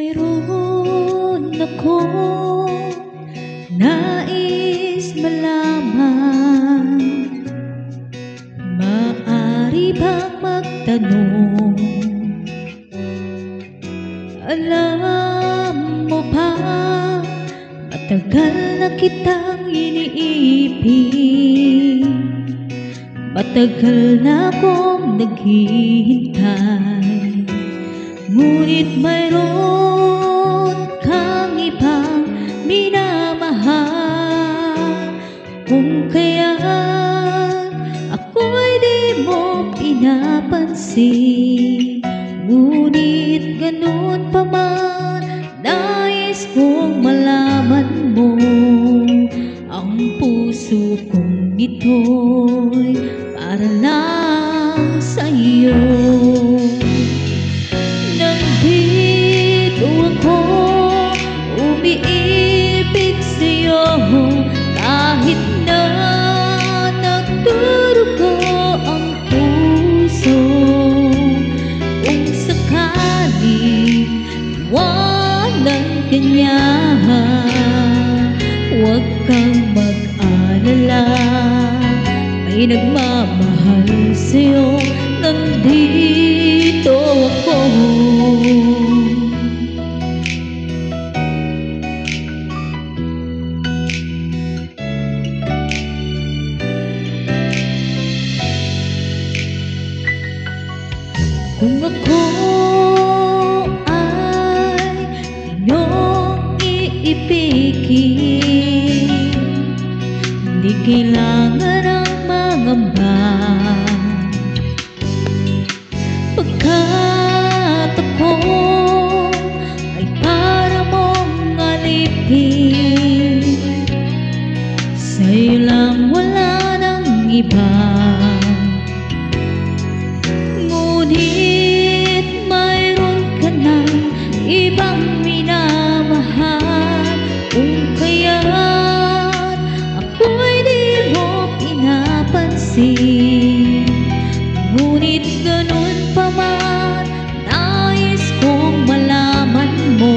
Mayroon akong nais malaman. Maaari bang magtanong? Alam mo ba, matagal na kitang iniibig. Matagal na akong naghihintay. Ngunit mayroon kang ibang minamahal. Kung kaya't ako'y di mo pinapansin. Ngunit ganun pa man, nais kong malaman mo. Ang puso kong ito'y para lang sa iyo. Nandito ako, umiibig sa'yo, kahit na nagdurugo ang puso. Kung sakaling iwanan ka niya, huwag kang mag-alala. May nagmamahal sa'yo, nandito ako. Kung ako ay inyong iibigin, hindi kailangan ang mangamba. Pagkat ako ay para mong alipin, sa'yo lang, wala nang iba. Ngunit mayroon ka ng ibang minamahal. Kung kaya't ako'y di mo pinapansin. Ngunit ganun pa man, nais kong malaman mo.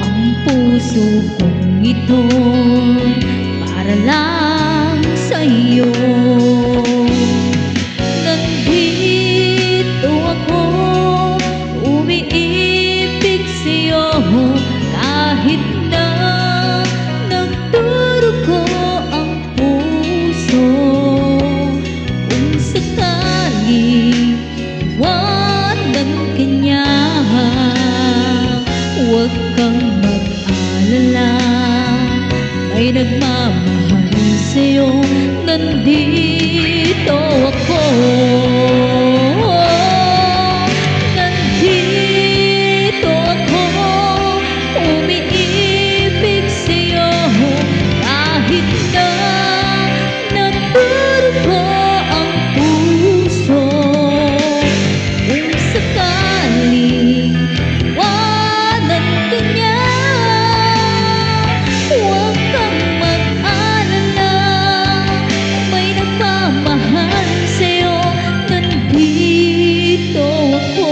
Ang puso kong ito'y para lang sa iyo. Nandito ako, umiibig sa'yo, kahit na nagdurugo ang puso. Kung sakaling iwanan ka niya, huwag kang mag-alala. May nagmamahal sa'yo, nandito ako. Nandito ako, umiibig sa'yo, kahit na nagdurugo ang puso. Kung sakaling iwanan ka niya, huwag kang mag-alala. May nagmamahal sa'yo, nandito ako.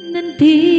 Nandito